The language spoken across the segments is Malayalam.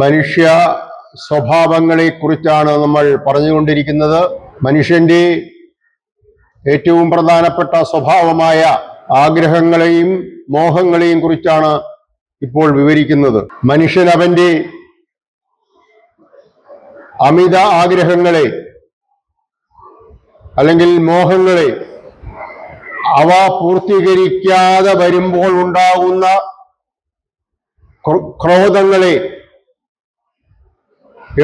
മനുഷ്യ സ്വഭാവങ്ങളെ കുറിച്ചാണ് നമ്മൾ പറഞ്ഞുകൊണ്ടിരിക്കുന്നത്. മനുഷ്യന്റെ ഏറ്റവും പ്രധാനപ്പെട്ട സ്വഭാവമായ ആഗ്രഹങ്ങളെയും മോഹങ്ങളെയും കുറിച്ചാണ് ഇപ്പോൾ വിവരിക്കുന്നത്. മനുഷ്യൻ അവന്റെ അമിത ആഗ്രഹങ്ങളെ അല്ലെങ്കിൽ മോഹങ്ങളെ അവ പൂർത്തീകരിക്കാതെ വരുമ്പോൾ ഉണ്ടാകുന്ന ക്രോധങ്ങളെ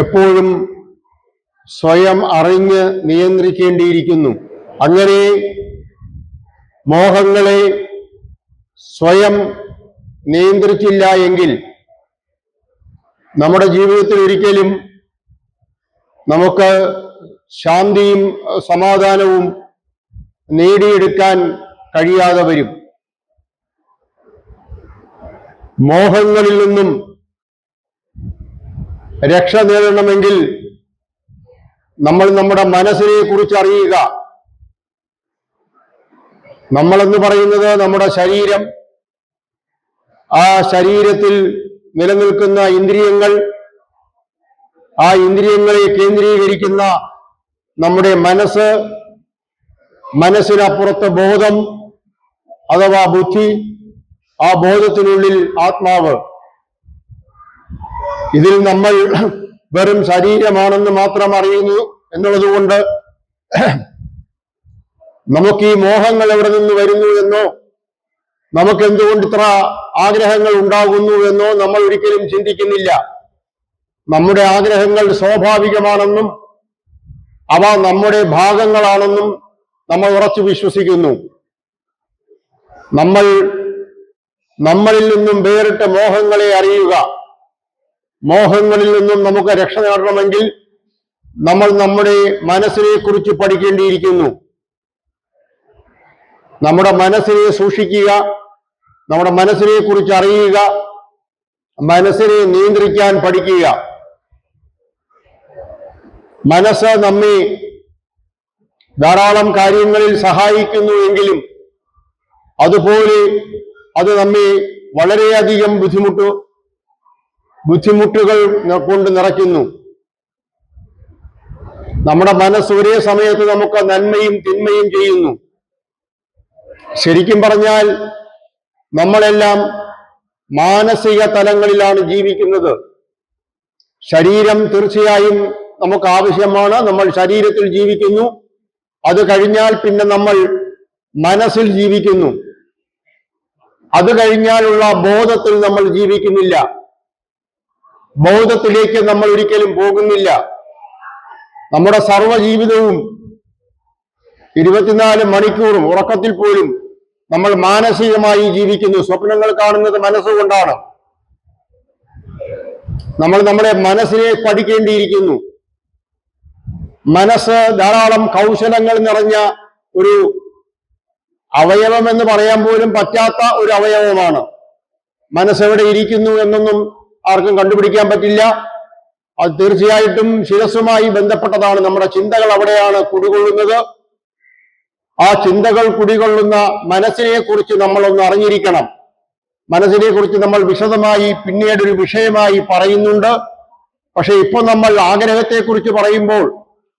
എപ്പോഴും സ്വയം അറിഞ്ഞ് നിയന്ത്രിക്കേണ്ടിയിരിക്കുന്നു. അങ്ങനെ മോഹങ്ങളെ സ്വയം നിയന്ത്രിച്ചില്ല എങ്കിൽ നമ്മുടെ ജീവിതത്തിൽ ഒരിക്കലും നമുക്ക് ശാന്തിയും സമാധാനവും നേടിയെടുക്കാൻ കഴിയാതെ വരും. മോഹങ്ങളിൽ നിന്നും രക്ഷ നേടണമെങ്കിൽ നമ്മൾ നമ്മുടെ മനസ്സിനെ കുറിച്ച് അറിയുക. നമ്മളെന്ന് പറയുന്നത് നമ്മുടെ ശരീരം, ആ ശരീരത്തിൽ നിലനിൽക്കുന്ന ഇന്ദ്രിയങ്ങൾ, ആ ഇന്ദ്രിയങ്ങളെ കേന്ദ്രീകരിക്കുന്ന നമ്മുടെ മനസ്സ്, മനസ്സിനപ്പുറത്ത് ബോധം അഥവാ ബുദ്ധി, ആ ബോധത്തിനുള്ളിൽ ആത്മാവ്. ഇതിൽ നമ്മൾ വെറും ശരീരമാണെന്ന് മാത്രം അറിയുന്നു എന്നുള്ളതുകൊണ്ട് നമുക്ക് ഈ മോഹങ്ങൾ എവിടെ നിന്ന് വരുന്നു എന്നോ നമുക്ക് എന്തുകൊണ്ട് ഇത്ര ആഗ്രഹങ്ങൾ ഉണ്ടാകുന്നു എന്നോ നമ്മൾ ഒരിക്കലും ചിന്തിക്കുന്നില്ല. നമ്മുടെ ആഗ്രഹങ്ങൾ സ്വാഭാവികമാണെന്നും അവ നമ്മുടെ ഭാഗങ്ങളാണെന്നും നമ്മൾ ഉറച്ചു വിശ്വസിക്കുന്നു. നമ്മളിൽ നിന്നും വേറിട്ട മോഹങ്ങളെ അറിയുക. മോഹങ്ങളിൽ നിന്നും നമുക്ക് രക്ഷ നേടണമെങ്കിൽ നമ്മൾ നമ്മുടെ മനസ്സിനെ കുറിച്ച് പഠിക്കേണ്ടിയിരിക്കുന്നു. നമ്മുടെ മനസ്സിനെ സൂക്ഷിക്കുക, നമ്മുടെ മനസ്സിനെ കുറിച്ച് അറിയുക, മനസ്സിനെ നിയന്ത്രിക്കാൻ പഠിക്കുക. മനസ്സ് നമ്മെ ധാരാളം കാര്യങ്ങളിൽ സഹായിക്കുന്നു എങ്കിലും അതുപോലെ അത് നമ്മെ വളരെയധികം ബുദ്ധിമുട്ടുകൾ കൊണ്ട് നിറയ്ക്കുന്നു. നമ്മുടെ മനസ്സ് ഒരേ സമയത്ത് നമുക്ക് നന്മയും തിന്മയും ചെയ്യുന്നു. ശരിക്കും പറഞ്ഞാൽ നമ്മളെല്ലാം മാനസിക തലങ്ങളിലാണ് ജീവിക്കുന്നത്. ശരീരം തീർച്ചയായും നമുക്ക് ആവശ്യമാണ്, നമ്മൾ ശരീരത്തിൽ ജീവിക്കുന്നു. അത് കഴിഞ്ഞാൽ പിന്നെ നമ്മൾ മനസ്സിൽ ജീവിക്കുന്നു. അത് കഴിഞ്ഞാലുള്ള ബോധത്തിൽ നമ്മൾ ജീവിക്കുന്നില്ല. ബോധത്തിലേക്ക് നമ്മൾ ഒരിക്കലും പോകുന്നില്ല. നമ്മുടെ സർവ്വജീവിതവും 24 മണിക്കൂറും ഉറക്കത്തിൽ പോലും നമ്മൾ മാനസികമായി ജീവിക്കുന്നു. സ്വപ്നങ്ങൾ കാണുന്നത് മനസ്സുകൊണ്ടാണ്. നമ്മൾ നമ്മുടെ മനസ്സിനെ പഠിക്കേണ്ടിയിരിക്കുന്നു. മനസ്സ് ധാരാളം കൗശലങ്ങൾ നിറഞ്ഞ ഒരു അവയവം എന്ന് പറയാൻ പോലും പറ്റാത്ത ഒരു അവയവമാണ്. മനസ്സെവിടെ ഇരിക്കുന്നു എന്നൊന്നും ആർക്കും കണ്ടുപിടിക്കാൻ പറ്റില്ല. അത് തീർച്ചയായിട്ടും ശിരസ്സുമായി ബന്ധപ്പെട്ടതാണ്. നമ്മുടെ ചിന്തകൾ അവിടെയാണ് കുടികൊള്ളുന്നത്. ആ ചിന്തകൾ കുടികൊള്ളുന്ന മനസ്സിനെ കുറിച്ച് നമ്മളൊന്ന് അറിഞ്ഞിരിക്കണം. മനസ്സിനെ കുറിച്ച് നമ്മൾ വിശദമായി പിന്നീട് ഒരു വിഷയമായി പറയുന്നുണ്ട്. പക്ഷെ ഇപ്പൊ നമ്മൾ ആഗ്രഹത്തെക്കുറിച്ച് പറയുമ്പോൾ,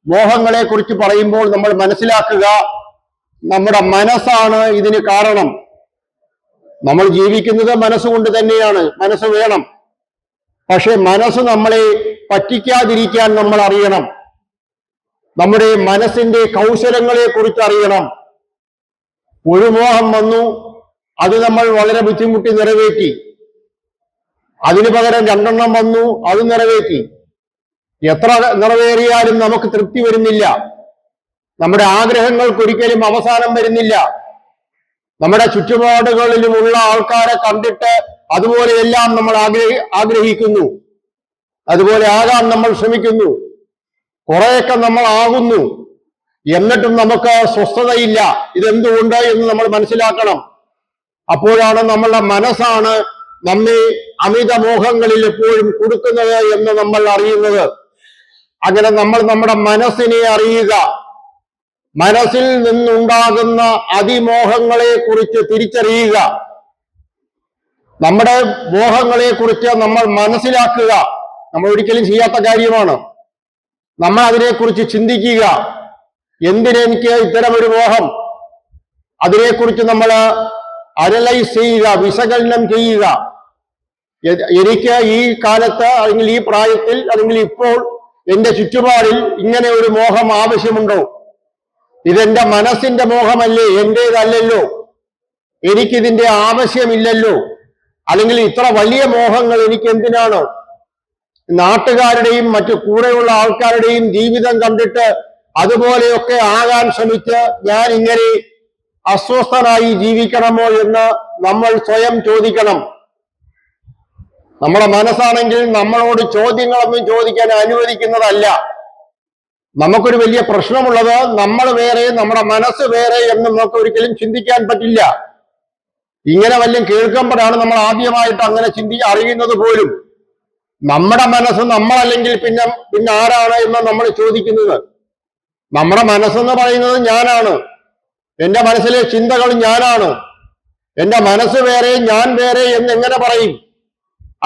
മോഹങ്ങളെ കുറിച്ച് പറയുമ്പോൾ നമ്മൾ മനസ്സിലാക്കുക, നമ്മുടെ മനസ്സാണ് ഇതിന് കാരണം. നമ്മൾ ജീവിക്കുന്നത് മനസ്സുകൊണ്ട് തന്നെയാണ്. മനസ്സ് വേണം. പക്ഷെ മനസ്സ് നമ്മളെ പറ്റിക്കാതിരിക്കാൻ നമ്മൾ അറിയണം. നമ്മുടെ മനസ്സിന്റെ കൗശലങ്ങളെ കുറിച്ച് അറിയണം. ഒരു മോഹം വന്നു, അത് നമ്മൾ വളരെ ബുദ്ധിമുട്ടി നിറവേറ്റി. അതിനു പകരം 2 വന്നു, അത് നിറവേറ്റി. എത്ര നിറവേറിയാലും നമുക്ക് തൃപ്തി വരുന്നില്ല. നമ്മുടെ ആഗ്രഹങ്ങൾക്കൊരിക്കലും അവസാനം വരുന്നില്ല. നമ്മുടെ ചുറ്റുപാടുകളിലുമുള്ള ആൾക്കാരെ കണ്ടിട്ട് അതുപോലെയെല്ലാം നമ്മൾ ആഗ്രഹിക്കുന്നു. അതുപോലെ ആകാൻ നമ്മൾ ശ്രമിക്കുന്നു. കുറെയൊക്കെ നമ്മൾ ആകുന്നു. എന്നിട്ടും നമുക്ക് സ്വസ്ഥതയില്ല. ഇതെന്തുകൊണ്ട് എന്ന് നമ്മൾ മനസ്സിലാക്കണം. അപ്പോഴാണ് നമ്മളുടെ മനസ്സാണ് നമ്മെ അമിത മോഹങ്ങളിൽ എപ്പോഴും കൊടുക്കുന്നത് എന്ന് നമ്മൾ അറിയുന്നത്. അങ്ങനെ നമ്മൾ നമ്മുടെ മനസ്സിനെ അറിയുക. മനസ്സിൽ നിന്നുണ്ടാകുന്ന അതിമോഹങ്ങളെ കുറിച്ച് തിരിച്ചറിയുക. നമ്മുടെ മോഹങ്ങളെ കുറിച്ച് നമ്മൾ മനസ്സിലാക്കുക. നമ്മൾ ഒരിക്കലും ചെയ്യാത്ത കാര്യമാണ്. നമ്മൾ അതിനെക്കുറിച്ച് ചിന്തിക്കുക, എന്തിനെനിക്ക് ഇത്തരമൊരു മോഹം, അതിനെക്കുറിച്ച് നമ്മൾ അനലൈസ് ചെയ്യുക, വിശകലനം ചെയ്യുക. എനിക്ക് ഈ കാലത്ത് അല്ലെങ്കിൽ ഈ പ്രായത്തിൽ അല്ലെങ്കിൽ ഇപ്പോൾ എന്റെ ചുറ്റുപാടിൽ ഇങ്ങനെ ഒരു മോഹം ആവശ്യമുണ്ടോ? ഇതെന്റെ മനസ്സിന്റെ മോഹമല്ലേ, എന്റേതല്ലല്ലോ, എനിക്കിതിന്റെ ആവശ്യമില്ലല്ലോ. അല്ലെങ്കിൽ ഇത്ര വലിയ മോഹങ്ങൾ എനിക്ക് എന്തിനാണ്? നാട്ടുകാരുടെയും മറ്റു കൂടെയുള്ള ആൾക്കാരുടെയും ജീവിതം കണ്ടിട്ട് അതുപോലെയൊക്കെ ആകാൻ ശ്രമിച്ച് ഞാൻ ഇങ്ങനെ അസ്വസ്ഥനായി ജീവിക്കണമോ എന്ന് നമ്മൾ സ്വയം ചോദിക്കണം. നമ്മുടെ മനസ്സാണെങ്കിൽ നമ്മളോട് ചോദ്യങ്ങളൊന്നും ചോദിക്കാൻ അനുവദിക്കുന്നതല്ല. നമുക്കൊരു വലിയ പ്രശ്നമുള്ളത് നമ്മൾ വേറെ നമ്മുടെ മനസ്സ് വേറെ എന്ന് നമുക്ക് ഒരിക്കലും ചിന്തിക്കാൻ പറ്റില്ല. ഇങ്ങനെ വല്ലതും കേൾക്കുമ്പോഴാണ് നമ്മൾ ആദ്യമായിട്ട് അങ്ങനെ അറിയുന്നത് പോലും. നമ്മുടെ മനസ്സ് നമ്മളല്ലെങ്കിൽ പിന്നെ ആരാണ് എന്ന് നമ്മൾ ചോദിക്കുന്നത്. നമ്മുടെ മനസ്സെന്ന് പറയുന്നത് ഞാനാണ്. എന്റെ മനസ്സിലെ ചിന്തകൾ ഞാനാണ്. എന്റെ മനസ്സ് വേറെ ഞാൻ വേറെ എന്ന് എങ്ങനെ പറയും?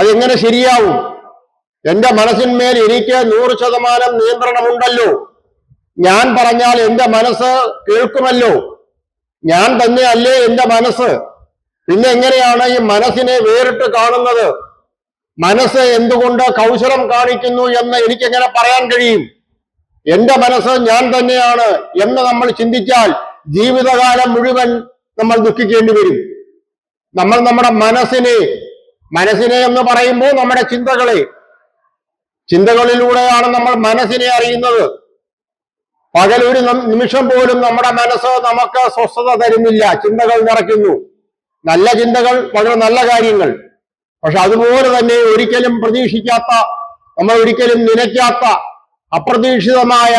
അതെങ്ങനെ ശരിയാവും? എന്റെ മനസ്സിന്മേൽ എനിക്ക് 100% നിയന്ത്രണമുണ്ടല്ലോ. ഞാൻ പറഞ്ഞാൽ എന്റെ മനസ്സ് കേൾക്കുമല്ലോ. ഞാൻ തന്നെ അല്ലേ എന്റെ മനസ്സ്. പിന്നെ എങ്ങനെയാണ് ഈ മനസ്സിനെ വേറിട്ട് കാണുന്നത്? മനസ്സ് എന്തുകൊണ്ട് കൗശലം കാണിക്കുന്നു എന്ന് എനിക്കെങ്ങനെ പറയാൻ കഴിയും? എന്റെ മനസ്സ് ഞാൻ തന്നെയാണ് എന്ന് നമ്മൾ ചിന്തിച്ചാൽ ജീവിതകാലം മുഴുവൻ നമ്മൾ ദുഃഖിക്കേണ്ടി വരും. നമ്മൾ നമ്മുടെ മനസ്സിനെ എന്ന് പറയുമ്പോൾ നമ്മുടെ ചിന്തകളിലൂടെയാണ് നമ്മൾ മനസ്സിനെ അറിയുന്നത്. പകലൊരു നിമിഷം പോലും നമ്മുടെ മനസ്സ് നമുക്ക് സ്വസ്ഥത തരുന്നില്ല. ചിന്തകൾ നിറയ്ക്കുന്നു. നല്ല ചിന്തകൾ, വളരെ നല്ല കാര്യങ്ങൾ. പക്ഷെ അതുപോലെ തന്നെ ഒരിക്കലും പ്രതീക്ഷിക്കാത്ത, നമ്മൾ ഒരിക്കലും നനയ്ക്കാത്ത, അപ്രതീക്ഷിതമായ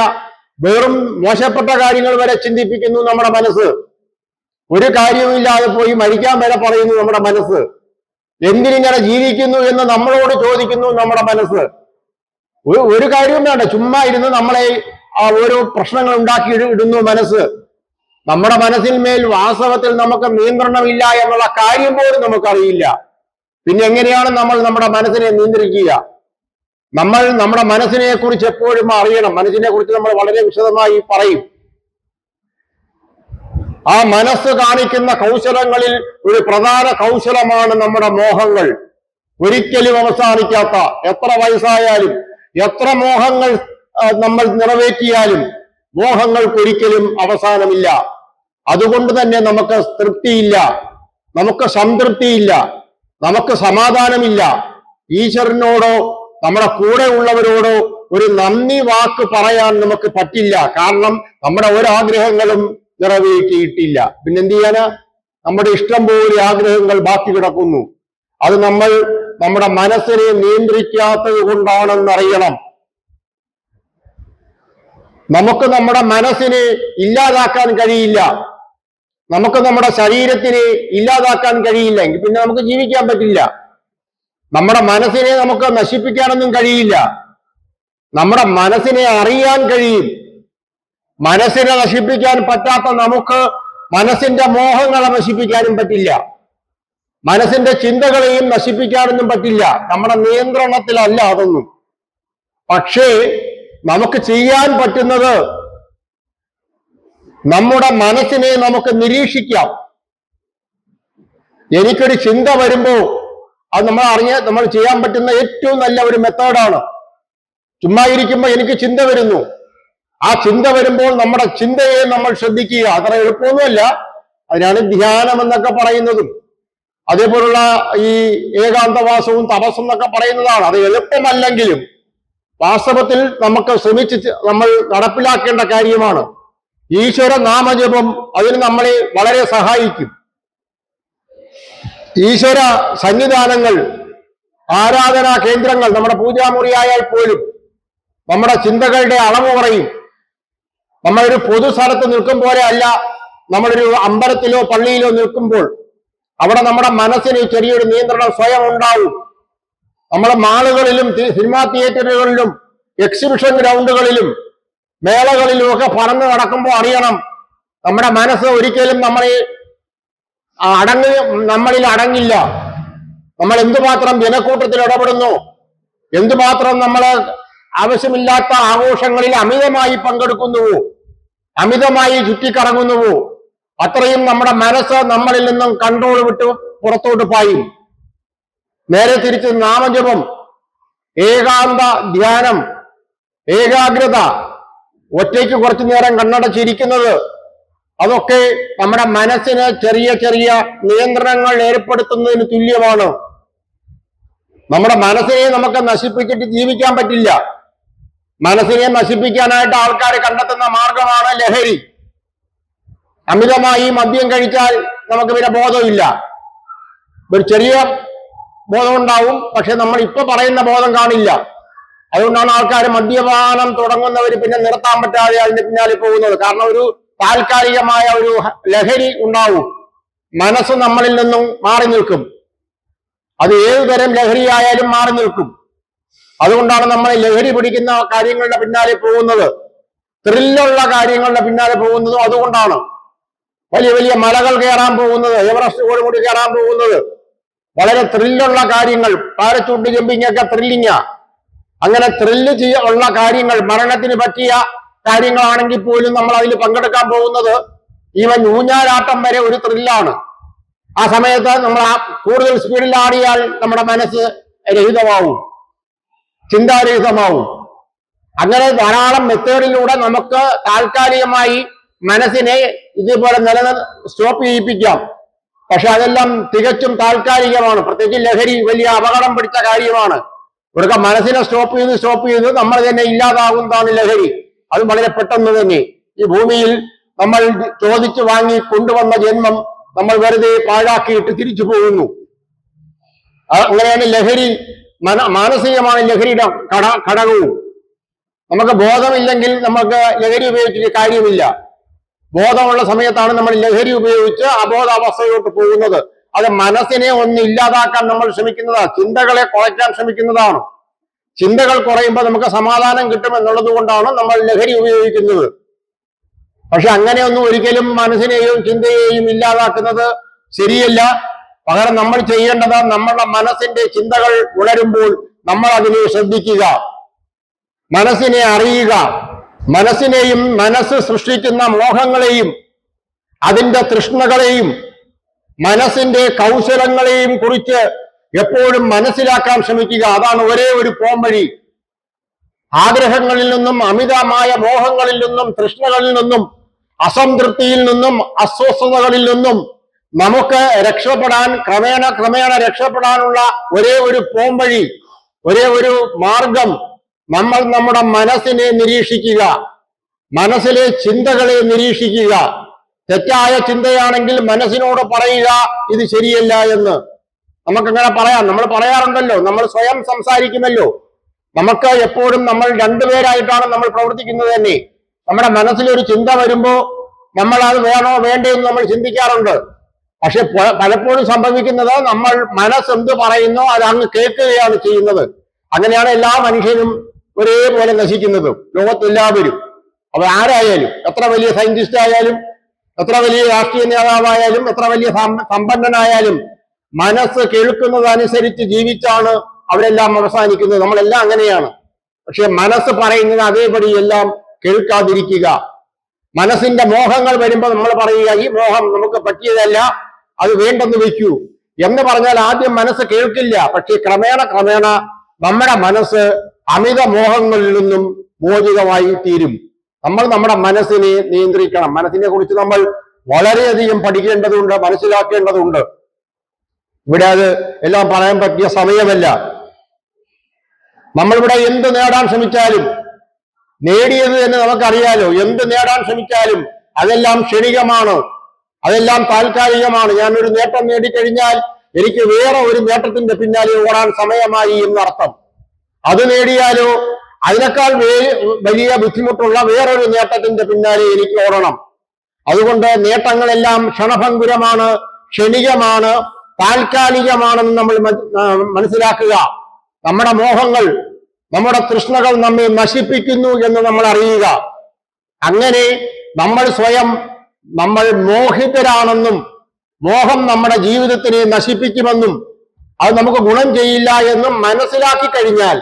വെറും മോശപ്പെട്ട കാര്യങ്ങൾ വരെ ചിന്തിപ്പിക്കുന്നു നമ്മുടെ മനസ്സ്. ഒരു കാര്യവുമില്ലാതെ പോയി മരിക്കാൻ വരെ പറയുന്നു നമ്മുടെ മനസ്സ്. എന്തിനിങ്ങനെ ജീവിക്കുന്നു എന്ന് നമ്മളോട് ചോദിക്കുന്നു നമ്മുടെ മനസ്സ്. ഒരു കാര്യവും വേണ്ട, ചുമ്മാ ഇരുന്ന് നമ്മളെ ഓരോ പ്രശ്നങ്ങൾ ഉണ്ടാക്കി ഇടുന്നു മനസ്സ്. നമ്മുടെ മനസ്സിന്മേൽ വാസ്തവത്തിൽ നമുക്ക് നിയന്ത്രണമില്ല എന്നുള്ള കാര്യം പോലും നമുക്കറിയില്ല. പിന്നെ എങ്ങനെയാണ് നമ്മൾ നമ്മുടെ മനസ്സിനെ നിയന്ത്രിക്കുക? നമ്മൾ നമ്മുടെ മനസ്സിനെ കുറിച്ച് എപ്പോഴും അറിയണം. മനസ്സിനെ കുറിച്ച് നമ്മൾ വളരെ വിശദമായി പറയും. ആ മനസ്സ് കാണിക്കുന്ന കൗശലങ്ങളിൽ ഒരു പ്രധാന കൗശലമാണ് നമ്മുടെ മോഹങ്ങൾ. ഒരിക്കലും അവസാനിക്കാത്ത, എത്ര വയസ്സായാലും എത്ര മോഹങ്ങൾ നമ്മൾ നിറവേറ്റിയാലും മോഹങ്ങൾക്കൊരിക്കലും അവസാനമില്ല. അതുകൊണ്ട് തന്നെ നമുക്ക് തൃപ്തിയില്ല, നമുക്ക് സംതൃപ്തിയില്ല, നമുക്ക് സമാധാനമില്ല. ഈശ്വരനോടോ നമ്മുടെ കൂടെ ഉള്ളവരോടോ ഒരു നന്ദി വാക്ക് പറയാൻ നമുക്ക് പറ്റില്ല. കാരണം നമ്മുടെ ഒരാഗ്രഹങ്ങളും നിറവേറ്റിയിട്ടില്ല. പിന്നെന്ത് ചെയ്യാനാ? നമ്മുടെ ഇഷ്ടം പോലെ ആഗ്രഹങ്ങൾ ബാക്കി കിടക്കുന്നു. അത് നമ്മൾ നമ്മുടെ മനസ്സിനെ നിയന്ത്രിക്കാത്തത് കൊണ്ടാണെന്നറിയണം. നമുക്ക് നമ്മുടെ മനസ്സിനെ ഇല്ലാതാക്കാൻ കഴിയില്ല. നമുക്ക് നമ്മുടെ ശരീരത്തിനെ ഇല്ലാതാക്കാൻ കഴിയില്ല. എങ്കിൽ പിന്നെ നമുക്ക് ജീവിക്കാൻ പറ്റില്ല. നമ്മുടെ മനസ്സിനെ നമുക്ക് നശിപ്പിക്കാനൊന്നും കഴിയില്ല. നമ്മുടെ മനസ്സിനെ അറിയാൻ കഴിയും. മനസ്സിനെ നശിപ്പിക്കാൻ പറ്റാത്ത നമുക്ക് മനസ്സിന്റെ മോഹങ്ങളെ നശിപ്പിക്കാനും പറ്റില്ല. മനസ്സിന്റെ ചിന്തകളെയും നശിപ്പിക്കാനൊന്നും പറ്റില്ല. നമ്മുടെ നിയന്ത്രണത്തിലല്ല അതൊന്നും. പക്ഷേ നമുക്ക് ചെയ്യാൻ പറ്റുന്നത് നമ്മുടെ മനസ്സിനെ നമുക്ക് നിരീക്ഷിക്കാം. എനിക്കൊരു ചിന്ത വരുമ്പോ അത് നമ്മൾ ചെയ്യാൻ പറ്റുന്ന ഏറ്റവും നല്ല ഒരു മെത്തേഡാണ്. ചുമ്മാ ഇരിക്കുമ്പോൾ എനിക്ക് ചിന്ത വരുന്നു. ആ ചിന്ത വരുമ്പോൾ നമ്മുടെ ചിന്തയെ നമ്മൾ ശ്രദ്ധിക്കുക. അത്ര എളുപ്പമൊന്നുമല്ല. അതിനാണ് ധ്യാനം എന്നൊക്കെ പറയുന്നതും അതേപോലുള്ള ഈ ഏകാന്തവാസവും തപസ്സും എന്നൊക്കെ പറയുന്നതാണ്. അത് എളുപ്പമല്ലെങ്കിലും വാസ്തവത്തിൽ നമുക്ക് ശ്രമിച്ച് നമ്മൾ നടപ്പിലാക്കേണ്ട കാര്യമാണ്. ഈശ്വര നാമജപം അതിന് നമ്മളെ വളരെ സഹായിക്കും. ഈശ്വര സന്നിധാനങ്ങൾ, ആരാധനാ കേന്ദ്രങ്ങൾ, നമ്മുടെ പൂജാമുറിയായാൽ പോലും നമ്മുടെ ചിന്തകളുടെ അളവ് കുറയും. നമ്മളൊരു പൊതു സ്ഥലത്ത് നിൽക്കും പോലെ അല്ല നമ്മളൊരു അമ്പലത്തിലോ പള്ളിയിലോ നിൽക്കുമ്പോൾ. അവിടെ നമ്മുടെ മനസ്സിന് ചെറിയൊരു നിയന്ത്രണം സ്വയം ഉണ്ടാവും. നമ്മുടെ മാളുകളിലും സിനിമാ തിയേറ്ററുകളിലും എക്സിബിഷൻ ഗ്രൗണ്ടുകളിലും മേളകളിലും ഒക്കെ പറന്ന് നടക്കുമ്പോൾ അറിയണം, നമ്മുടെ മനസ്സ് ഒരിക്കലും നമ്മളിൽ അടങ്ങില്ല. നമ്മൾ എന്തുമാത്രം ജനക്കൂട്ടത്തിൽ ഇടപെടുന്നു, എന്തുമാത്രം നമ്മൾ ആവശ്യമില്ലാത്ത ആഘോഷങ്ങളിൽ അമിതമായി പങ്കെടുക്കുന്നുവോ, അമിതമായി ചുറ്റിക്കറങ്ങുന്നുവോ, അത്രയും നമ്മുടെ മനസ്സ് നമ്മളിൽ നിന്നും കൺട്രോൾ വിട്ട് പുറത്തോട്ട് പായും. നേരെ തിരിച്ച് നാമജപം, ഏകാന്ത ധ്യാനം, ഏകാഗ്രത, ഒറ്റയ്ക്ക് കുറച്ചു നേരം കണ്ണടച്ചിരിക്കുന്നത്, അതൊക്കെ നമ്മുടെ മനസ്സിന് ചെറിയ ചെറിയ നിയന്ത്രണങ്ങൾ ഏർപ്പെടുത്തുന്നതിന് തുല്യമാണ്. നമ്മുടെ മനസ്സിനെ നമുക്ക് നശിപ്പിച്ചിട്ട് ജീവിക്കാൻ പറ്റില്ല. മനസ്സിനെ നശിപ്പിക്കാനായിട്ട് ആൾക്കാർ കണ്ടെത്തുന്ന മാർഗമാണ് ലഹരി. അമിതമായി മദ്യം കഴിച്ചാൽ നമുക്ക് പിന്നെ ബോധമില്ല. ഒരു ചെറിയ ബോധം ഉണ്ടാവും, പക്ഷെ നമ്മൾ ഇപ്പൊ പറയുന്ന ബോധം കാണില്ല. അതുകൊണ്ടാണ് ആൾക്കാർ മദ്യപാനം തുടങ്ങുന്നവർ പിന്നെ നിർത്താൻ പറ്റാതെ അതിന് പിന്നാലെ പോകുന്നത്. കാരണം ഒരു താൽക്കാലികമായ ഒരു ലഹരി ഉണ്ടാവും, മനസ്സ് നമ്മളിൽ നിന്നും മാറി നിൽക്കും. അത് ഏതുതരം ലഹരിയായാലും മാറി നിൽക്കും. അതുകൊണ്ടാണ് നമ്മൾ ലഹരി പിടിക്കുന്ന കാര്യങ്ങളുടെ പിന്നാലെ പോകുന്നത്, ത്രില്ലുള്ള കാര്യങ്ങളുടെ പിന്നാലെ പോകുന്നതും അതുകൊണ്ടാണ്. വലിയ വലിയ മലകൾ കയറാൻ പോകുന്നത്, എവറസ്റ്റ് കൂടി കയറാൻ പോകുന്നത്, വളരെ ത്രില്ലുള്ള കാര്യങ്ങൾ, പാരച്ചൂട്ട് ജമ്പിങ് ഒക്കെ ത്രില്ലിങ്ങാ. അങ്ങനെ ത്രില്ല് ഉള്ള കാര്യങ്ങൾ, മരണത്തിന് പറ്റിയ കാര്യങ്ങളാണെങ്കിൽ പോലും നമ്മൾ അതിൽ പങ്കെടുക്കാൻ പോകുന്നത്, ഈവൻ ഊഞ്ഞാലാട്ടം വരെ ഒരു ത്രില്ലാണ്. ആ സമയത്ത് നമ്മൾ കൂടുതൽ സ്പീഡിൽ ആടിയാൽ നമ്മുടെ മനസ്സ് രഹിതമാവും, ചിന്താരഹിതമാവും. അങ്ങനെ ധാരാളം മെത്തേഡിലൂടെ നമുക്ക് താൽക്കാലികമായി മനസ്സിനെ ഇതുപോലെ സ്റ്റോപ്പ് ചെയ്യിപ്പിക്കാം. പക്ഷെ അതെല്ലാം തികച്ചും താൽക്കാലികമാണ്. പ്രത്യേകിച്ച് ലഹരി വലിയ അപകടം പിടിച്ച കാര്യമാണ്. ഇവർക്ക് മനസ്സിനെ സ്റ്റോപ്പ് ചെയ്ത് നമ്മൾ തന്നെ ഇല്ലാതാകുന്നതാണ് ലഹരി. അത് വളരെ പെട്ടെന്ന് തന്നെ. ഈ ഭൂമിയിൽ നമ്മൾ ചോദിച്ചു വാങ്ങി കൊണ്ടുവന്ന ജന്മം നമ്മൾ വെറുതെ പാഴാക്കിയിട്ട് തിരിച്ചു പോകുന്നു. അങ്ങനെയാണ് ലഹരി. മാനസികമാണ് ലഹരിയുടെ ഘടകവും. നമുക്ക് ബോധമില്ലെങ്കിൽ നമുക്ക് ലഹരി ഉപയോഗിച്ചിട്ട് കാര്യമില്ല. ബോധമുള്ള സമയത്താണ് നമ്മൾ ലഹരി ഉപയോഗിച്ച് അബോധാവസ്ഥയിലോട്ട് പോകുന്നത്. അത് മനസ്സിനെ ഒന്ന് ഇല്ലാതാക്കാൻ നമ്മൾ ശ്രമിക്കുന്നതാണ്, ചിന്തകളെ കുറയ്ക്കാൻ ശ്രമിക്കുന്നതാണ്. ചിന്തകൾ കുറയുമ്പോൾ നമുക്ക് സമാധാനം കിട്ടുമെന്നുള്ളത് കൊണ്ടാണ് നമ്മൾ ലഹരി ഉപയോഗിക്കുന്നത്. പക്ഷെ അങ്ങനെയൊന്നും ഒരിക്കലും മനസ്സിനെയും ചിന്തയെയും ഇല്ലാതാക്കുന്നത് ശരിയല്ല. പകരം നമ്മൾ ചെയ്യേണ്ടത് നമ്മളുടെ മനസ്സിന്റെ ചിന്തകൾ ഉണരുമ്പോൾ നമ്മൾ അതിനെ ശ്രദ്ധിക്കുക, മനസ്സിനെ അറിയുക. മനസ്സിനെയും മനസ്സ് സൃഷ്ടിക്കുന്ന മോഹങ്ങളെയും അതിന്റെ തൃഷ്ണകളെയും മനസ്സിന്റെ കൗശലങ്ങളെയും കുറിച്ച് എപ്പോഴും മനസ്സിലാക്കാൻ ശ്രമിക്കുക. അതാണ് ഒരേ ഒരു പോംവഴി. ആഗ്രഹങ്ങളിൽ നിന്നും, അമിതമായ മോഹങ്ങളിൽ നിന്നും, തൃഷ്ണകളിൽ നിന്നും, അസംതൃപ്തിയിൽ നിന്നും, അസ്വസ്ഥതകളിൽ നിന്നും നമുക്ക് രക്ഷപ്പെടാൻ, ക്രമേണ രക്ഷപ്പെടാനുള്ള ഒരേ ഒരു പോംവഴി, ഒരേ ഒരു മാർഗം, നമ്മൾ നമ്മുടെ മനസ്സിനെ നിരീക്ഷിക്കുക, മനസ്സിലെ ചിന്തകളെ നിരീക്ഷിക്കുക. തെറ്റായ ചിന്തയാണെങ്കിൽ മനസ്സിനോട് പറയുക ഇത് ശരിയല്ല എന്ന്. നമുക്കങ്ങനെ പറയാം, നമ്മൾ പറയാറുണ്ടല്ലോ, നമ്മൾ സ്വയം സംസാരിക്കുമല്ലോ. നമുക്ക് എപ്പോഴും നമ്മൾ രണ്ടുപേരായിട്ടാണ് നമ്മൾ പ്രവർത്തിക്കുന്നത് തന്നെ. നമ്മുടെ മനസ്സിലൊരു ചിന്ത വരുമ്പോ നമ്മൾ അത് വേണോ വേണ്ടയോ എന്ന് നമ്മൾ ചിന്തിക്കാറുണ്ട്. പക്ഷെ പലപ്പോഴും സംഭവിക്കുന്നത് നമ്മൾ മനസ്സെന്ത് പറയുന്നോ അത് അങ്ങ് കേൾക്കുകയാണ് ചെയ്യുന്നത്. അങ്ങനെയാണ് എല്ലാ മനുഷ്യരും ഒരേപോലെ നശിക്കുന്നത്, ലോകത്തെല്ലാവരും. അപ്പൊ ആരായാലും, എത്ര വലിയ സയന്റിസ്റ്റ് ആയാലും, എത്ര വലിയ രാഷ്ട്രീയ നേതാവായാലും, എത്ര വലിയ സമ്പന്നനായാലും, മനസ്സ് കേൾക്കുന്നതനുസരിച്ച് ജീവിച്ചാണ് അവരെല്ലാം അവസാനിക്കുന്നത്. നമ്മളെല്ലാം അങ്ങനെയാണ്. പക്ഷെ മനസ്സ് പറയുന്നത് അതേപടി എല്ലാം കേൾക്കാതിരിക്കുക. മനസ്സിന്റെ മോഹങ്ങൾ വരുമ്പോൾ നമ്മൾ പറയുക ഈ മോഹം നമുക്ക് പറ്റിയതല്ല, അത് വേണ്ടെന്ന് വെക്കൂ എന്ന് പറഞ്ഞാൽ ആദ്യം മനസ്സ് കേൾക്കില്ല. പക്ഷെ ക്രമേണ നമ്മുടെ മനസ്സ് അമിത മോഹങ്ങളിൽ നിന്നും മോചിതമായി തീരും. നമ്മൾ നമ്മുടെ മനസ്സിനെ നിയന്ത്രിക്കണം. മനസ്സിനെ കുറിച്ച് നമ്മൾ വളരെയധികം പഠിക്കേണ്ടതുണ്ട്, മനസ്സിലാക്കേണ്ടതുണ്ട്. ഇവിടെ അത് എല്ലാം പറയാൻ പറ്റിയ സമയമല്ല. നമ്മളിവിടെ എന്ത് നേടാൻ ശ്രമിച്ചാലും, നേടിയത് തന്നെ നമുക്കറിയാലോ, എന്ത് നേടാൻ ശ്രമിച്ചാലും അതെല്ലാം ക്ഷണികമാണ്, അതെല്ലാം താൽക്കാലികമാണ്. ഞാനൊരു നേട്ടം നേടിക്കഴിഞ്ഞാൽ എനിക്ക് വേറെ ഒരു നേട്ടത്തിന്റെ പിന്നാലെ ഓടാൻ സമയമായി എന്നർത്ഥം. അത് നേടിയാലോ അതിനേക്കാൾ വലിയ ബുദ്ധിമുട്ടുള്ള വേറൊരു നേട്ടത്തിന്റെ പിന്നാലെ എനിക്ക് ഓടണം. അതുകൊണ്ട് നേട്ടങ്ങളെല്ലാം ക്ഷണഭങ്കുരമാണ്, ക്ഷണികമാണ്, താൽക്കാലികമാണെന്ന് നമ്മൾ മനസ്സിലാക്കുക. നമ്മുടെ മോഹങ്ങൾ, നമ്മുടെ തൃഷ്ണകൾ നമ്മെ നശിപ്പിക്കുന്നു എന്ന് നമ്മൾ അറിയുക. അങ്ങനെ നമ്മൾ സ്വയം നമ്മൾ മോഹിതരാണെന്നും മോഹം നമ്മുടെ ജീവിതത്തിനെ നശിപ്പിക്കുമെന്നും അത് നമുക്ക് ഗുണം ചെയ്യില്ല എന്നും മനസ്സിലാക്കി കഴിഞ്ഞാൽ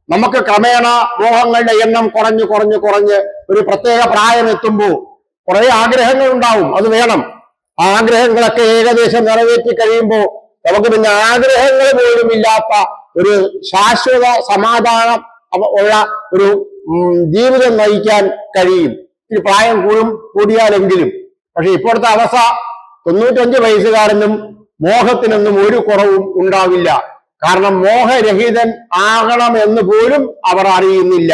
നമുക്ക് ക്രമേണ മോഹങ്ങളുടെ എണ്ണം കുറഞ്ഞ് ഒരു പ്രത്യേക പ്രായം എത്തുമ്പോൾ കുറെ ആഗ്രഹങ്ങൾ ഉണ്ടാവും, അത് വേണം. ആ ആഗ്രഹങ്ങളൊക്കെ ഏകദേശം നിറവേറ്റി കഴിയുമ്പോൾ നമുക്ക് പിന്നെ ആഗ്രഹങ്ങൾ പോലും ഇല്ലാത്ത ഒരു ശാശ്വത സമാധാനം ഉള്ള ഒരു ജീവിതം നയിക്കാൻ കഴിയും, ഈ പ്രായം കൂടിയാലെങ്കിലും. പക്ഷെ ഇപ്പോഴത്തെ അവസ്ഥ 95 വയസ്സുകാരനും മോഹത്തിനൊന്നും ഒരു കുറവും ഉണ്ടാവില്ല. കാരണം മോഹരഹിതൻ ആകണമെന്ന് പോലും അവർ അറിയുന്നില്ല.